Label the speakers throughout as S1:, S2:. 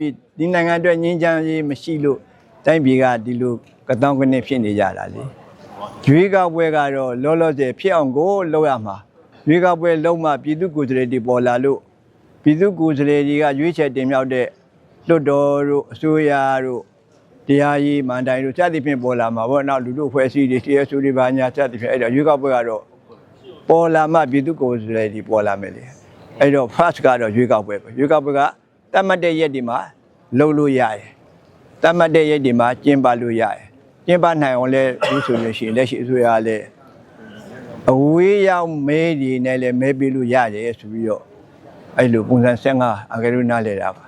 S1: ဒီနိုင်ငံအတွက်ငြင်းချမ်းရေးမရှိလို့တိုင်းပြည်ကဒီလိုကတောင်းကနေဖြစ်နေကြတာလေရွေးကောက်ပွဲကတော့လောလောဆယ်ဖြစ်အောင်ကိုလုပ်ရမှာရွေးကောက်ပွဲလုံးမှပြည်သူ့ကိုယ်စားလှယ်တွေပေါ်လာလို့ပြည်သူ့ကိုယ်စားလှယ်တွေကရွေးချယ်တင်မြှောက်တဲ့လွတ်တော်တို့အစိုးရတို့တရားရေးမန်တိုင်းတို့စသဖြင့်ပေါ်လာမှာပေါ့နောက်လူတို့ဖွဲ့စည်းတွေတရားစုတွေပါညာစသဖြင့်အဲ့တော့ရွေးကောက်ပွဲကတော့ပေါ်လာမှပြည်သူ့ကိုယ်စားလှယ်တွေပေါ်လာမယ်လေအဲ့တော့ first ကတော့ရွေးကောက်ပွဲပဲရွေးကောက်ပွဲကတတ်မှတ်တဲ့ရက်ဒီမှာလုပ်လို့ရတယ်တတ်မှတ်တဲ့ရက်ဒီမှာကျင်းပလို့ရတယ်ကျင်းပနိုင်အောင်လဲဒီဆိုလို့ရှိရင်လက်ရှိအစိုးရကလည်းအဝေးရောက်မဲတွေနဲ့လည်းမဲပေးလို့ရတယ်ဆိုပြီးတော့အဲ့လိုပုံစံ15အကယ်လို့နားလဲတာပါ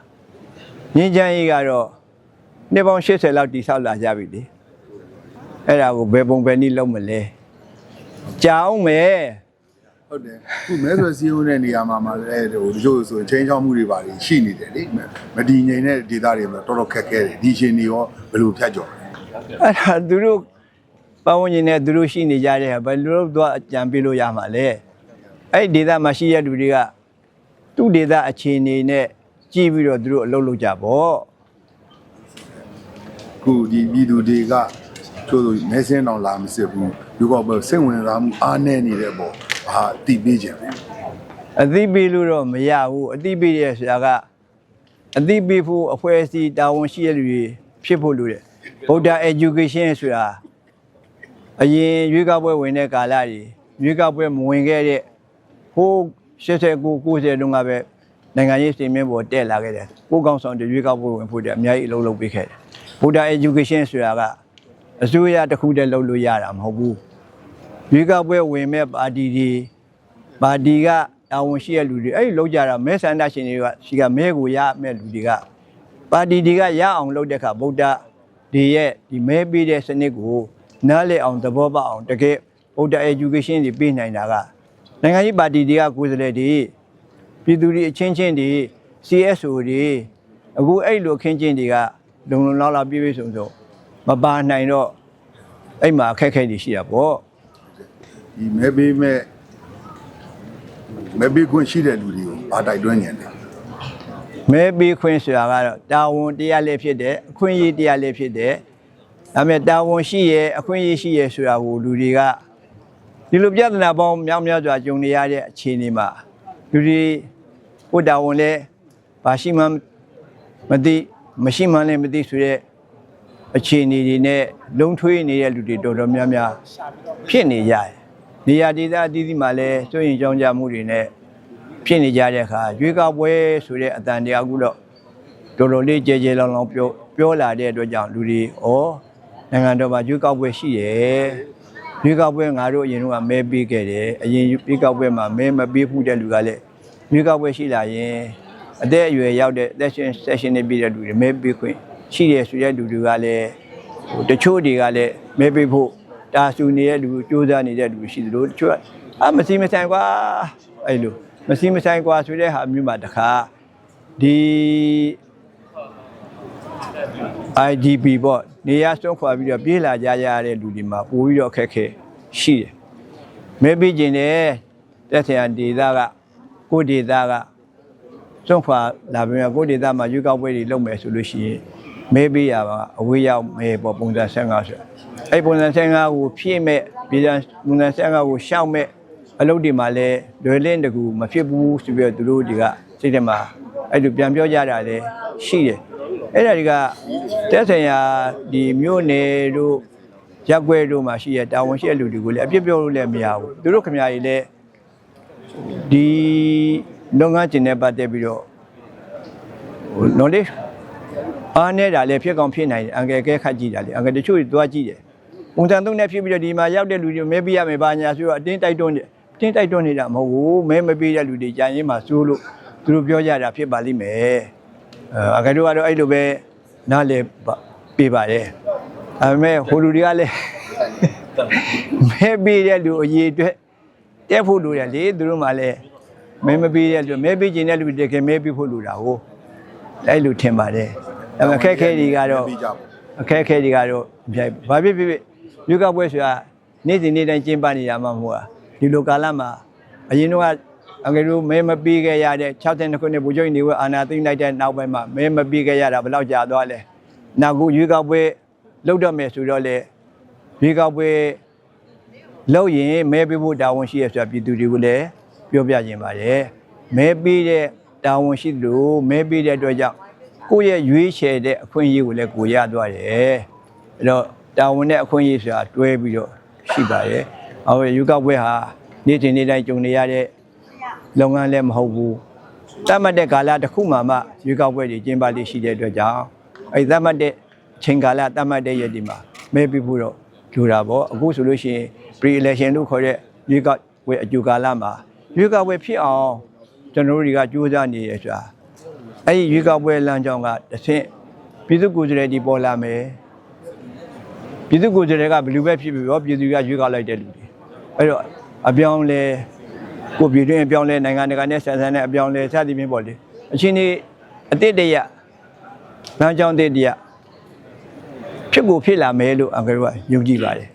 S1: ငင်းချမ်းရေးကတော့နှစ်ပေါင်း80လောက်တိဆောက်လာကြပြီလေအဲ့ဒါကိုဘယ်ပုံပဲနည်းလုံးမလဲကြောင်းမယ်
S2: ဟုတ်တယ်ခုမဲဆွယ်စည်းရုံးတဲ့နေရာမှာလည်းဟိုတချို့ဆိုချင်းချောင်းမှုတွေပါရှိနေတယ်လေမတည်ငြိမ်တဲ့ဒေသတွေမှာတော်တော်ခက်ခဲတယ်ဒီရှင်တွေရောဘယ်လိုဖြတ်ကျော်လဲ
S1: အဲ့ဒါသူတို့ပတ်ဝန်းကျင်နဲ့သူတို့ရှိနေကြတဲ့ဘယ်လိုတော့အကြံပေးလို့ရမှာလဲအဲ့ဒီဒေသမှာရှိရတဲ့လူတွေကသူ့ဒေသအခြေအနေနဲ့ကြည့်ပြီးတော့သူတို့အလုပ်လုပ်ကြပေါ့
S2: ခုဒီပြည်သူတွေကချို့ဆိုမဲစင်းတောင်လာမစစ်ဘူးဒီကောပဲစိတ်ဝင်စားမှုအားနည်းနေတဲ့ပေါ့ဟာအတိပေးခြင်းပဲ
S1: အတိပေးလို့တော့မရဘူးအတိပေးတဲ့ဆရာကအတိပေးဖို့အဖွဲ့အစည်းတာဝန်ရှိတဲ့လူတွေဖြစ်ဖို့လိုတယ်ဗုဒ္ဓ education ဆိုတာအရင်ရွေးကောက်ပွဲဝင်တဲ့ကာလတွေရွေးကောက်ပွဲမဝင်ခဲ့တဲ့ဟိုး89 90တုန်းကပဲနိုင်ငံရေးစီမင်းပေါ်တက်လာခဲ့တယ်ကိုကောင်းဆောင်တွေရွေးကောက်ပွဲဝင်ဖို့တဲ့အများကြီးအလုပ်လုပ်ပေးခဲ့တယ်ဗုဒ္ဓ education ဆိုတာကအစိုးရတစ်ခုတည်းလုပ်လို့ရတာမဟုတ်ဘူးရွေးကောက်ပွဲဝင်မဲ့ပါတီကတာဝန်ရှိတဲ့လူတွေအဲ့ဒီလောက်ကြတာမဲဆန္ဒရှင်တွေကရှိကမဲကိုရမဲ့လူတွေကပါတီတွေကရအောင်လုပ်တဲ့အခါဗုဒ္ဓဒီရဲ့ဒီမဲပေးတဲ့စနစ်ကိုနားလည်အောင်သဘောပေါက်အောင်တကယ်ဗုဒ္ဓ education တွေပေးနိုင်တာကနိုင်ငံရေးပါတီတွေကကိုယ်စားလှယ်တွေပြည်သူတွေအချင်းချင်းတွေ CSO တွေအခုအဲ့လိုအခင်းချင်းတွေကလုံလုံလောက်လောက်ပြည့်ပြည့်စုံစုံမပါနိုင်တော့အဲ့မှာအခက်အခဲတွေရှိတာပေါ့
S2: ဒီမဲပေးခွင့်ရှိတဲ့လူတွေကိုဘာတိုက်တွန်းနေလဲ
S1: မဲပေးခွင့်ဆိုတာကတော့တာဝန်တရားလည်းဖြစ်တယ်အခွင့်အရေးတရားလည်းဖြစ်တယ်ဒါပေမဲ့တာဝန်ရှိရဲ့အခွင့်အရေးရှိရဲ့ဆိုတာကိုလူတွေကဒီလိုပြဿနာပေါင်းမြောက်များစွာကြုံနေရတဲ့အခြေအနေမှာလူတွေကိုတာဝန်လည်းဘာရှိမှမသိမရှိမှလည်းမသိဆိုတဲ့အခြေအနေတွေနဲ့လုံထွေးနေတဲ့လူတွေတော်တော်များများဖြစ်နေကြတယ်။နေရာဒေသအသီးသီးမှာလည်းစိုးရင်ကြောင်းကြမှုတွေနဲ့ဖြစ်နေကြတဲ့အခါရွေးကောက်ပွဲဆိုတဲ့အတန်တရားကူတော့တော်တော်လေးကြဲကြဲလောင်လောင်ပြောလာတဲ့အတွက်ကြောင့်လူတွေနိုင်ငံတော်မှာရွေးကောက်ပွဲရှိတယ်။ရွေးကောက်ပွဲငါတို့အရင်ကမဲပေးခဲ့တယ်။အရင်ရွေးကောက်ပွဲမှာမဲမပေးဘူးတဲ့လူကလည်းရွေးကောက်ပွဲရှိလာရင်အသက်အရွယ်ရောက်တဲ့ session နဲ့ပြည်တဲ့လူတွေမဲပေးခွင့်ရှိတယ်ဆိုတဲ့လူတွေကလည်းတချို့တွေကလည်းမဲပေးဖို့တာဆူနေတဲ့လူစူးစမ်းနေတဲ့လူရှိသလိုတချို့မစီမဆိုင်ကွာအဲ့လိုမစီမဆိုင်ကွာဆိုတဲ့ဟာမျိုးမှာတခါဒီ IDP ပေါ့နေရာစွန့်ခွာပြီးတော့ပြေးလာကြရတဲ့လူတွေမှာပိုပြီးတော့အခက်ခဲရှိတယ်မဲပေးခြင်းနဲ့တက်ဆရာဒေသကကိုဒေသကစွန့်ခွာလာပြီးတော့ကိုဒေသမှာရွေးကောက်ပွဲတွေလုပ်မယ်ဆိုလို့ရှိရင်မဲပေးရပါအဝေးရောက်မဲပေါ့ပုံစံ15ဆိုအဲ့ပုံစံ15ကိုဖြည့်မဲ့ပြည်ပုံစံ15ကိုရှောက်မဲ့အလုပ်တွေမှာလည်းလွယ်လင်းတကူမဖြစ်ဘူးဆိုပြီးတော့သူတို့တွေကစိတ်ထဲမှာအဲ့လိုပြန်ပြောကြတာလည်းရှိတယ်အဲ့ဒါတွေကတက်ဆိုင်ရာဒီမြို့နယ်တို့ရပ်ကွက်တို့မှာရှိရတာဝန်ရှိတဲ့လူတွေကိုလည်းအပြစ်ပြောလို့လည်းမရဘူးသူတို့ခင်ဗျာကြီးလည်းဒီလုပ်ငန်းကျင်တဲ့ပတ်သက်ပြီးတော့နော်လေအားနေတာလည်းဖြစ်ကောင်းဖြစ်နိုင်တယ်အင်္ဂလိပ်ကဲခတ်ကြည့်တာလေအင်္ဂလိပ်တချို့တွေသွားကြည့်တယ်ပုံစံသုံးနဲ့ဖြစ်ပြီးတော့ဒီမှာရောက်တဲ့လူတွေမဲပေးရမယ်ဘာညာဆိုတော့အတင်းတိုက်တွန်းနေတာမဟုတ်ဘူးမဲမပေးတဲ့လူတွေကြာရင်မှစိုးလို့သူတို့ပြောကြတာဖြစ်ပါလိမ့်မယ်အင်္ဂလိပ်ကတော့အဲ့လိုပဲနားလေပေးပါတယ်ဒါပေမဲ့ဟိုလူတွေကလည်းမဲပေးတဲ့လူအရေးအတွက်တက်ဖို့လိုတယ်လေသူတို့မှလည်းမဲမပေးတဲ့လူမဲပေးခြင်းတဲ့လူတကယ်မဲပေးဖို့လိုတာဟုတ်အဲ့လိုထင်ပါတယ်အခက်အခဲတွေကတော့ဘာဖြစ်ဖြစ်ရွေးကောက်ပွဲဆိုတာနေ့စဉ်နေ့တိုင်းကျင်းပနေတာမှမဟုတ်ဘူးဒီလိုကာလမှာအရင်တော့ အကယ်လို့မဲမပြီးခဲ့ရတဲ့62ခုနှစ်ဗိုလ်ချုပ်နေဝအာဏာသိမ်းလိုက်တဲ့နောက်ပိုင်းမှာမဲမပြီးခဲ့ရတာဘယ်လောက်ကြာသွားလဲနောက်ခုရွေးကောက်ပွဲလုပ်တော့မယ်ဆိုတော့လေရွေးကောက်ပွဲလုပ်ရင်မဲပေးဖို့တာဝန်ရှိရဆိုတာပြည်သူတွေကိုလည်းပြောပြခြင်းပါတယ်မဲပေးတဲ့တာဝန်ရှိလို့မဲပေးတဲ့အတွက်ကြောင့်ကိုယ့်ရဲ့ရွေးချယ်တဲ့အခွင့်အရေးကိုလည်းကိုရသွားတယ်အဲ့တော့တာဝန်နဲ့အခွင့်အရေးဆိုတာတွဲပြီးတော့ရှိပါတယ်အခုရွေးကောက်ပွဲဟာနေ့စဉ်နေ့တိုင်းကြုံနေရတဲ့လုပ်ငန်းလည်းမဟုတ်ဘူးတတ်မှတ်တဲ့ကာလတစ်ခုမှရွေးကောက်ပွဲတွေကျင်းပလေးရှိတဲ့အတွက်ကြောင့်အဲ့တတ်မှတ်တဲ့ချိန်ကာလတတ်မှတ်တဲ့ရက်ဒီမှာမဲပေးဖို့တော့လိုတာပေါ့အခုဆိုလို့ရှိရင် pre-election လို့ခေါ်တဲ့ရွေးကောက်ပွဲအကြိုကာလမှာရွေးကောက်ပွဲဖြစ်အောင်ကျွန်တော်တို့တွေကကြိုးစားနေရဆိုတာအဲ့ဒီရွေးကောက်ပွဲလမ်းကြောင်းကတစ်ဆင့်ပြည်သူ့ကိုယ်စားလှယ်ဒီပေါ်လာမယ်ပြည်သူ့ကိုယ်စားလှယ်ကဘယ်လိုပဲဖြစ်ပြီးတော့ပြည်သူကရွေးကောက်လိုက်တဲ့လူတွေအဲ့တော့အပြောင်းလဲကိုပြည်တွင်းအပြောင်းလဲနိုင်ငံတကာနဲ့ဆက်ဆံတဲ့အပြောင်းလဲစသည်ဖြင့်ပေါ့လေအချင်းဒီအတိတ်တရလမ်းကြောင်းတည်းတရဖြစ်ကိုဖြစ်လာမယ်လို့အကယ်၍ယုံကြည်ပါတယ်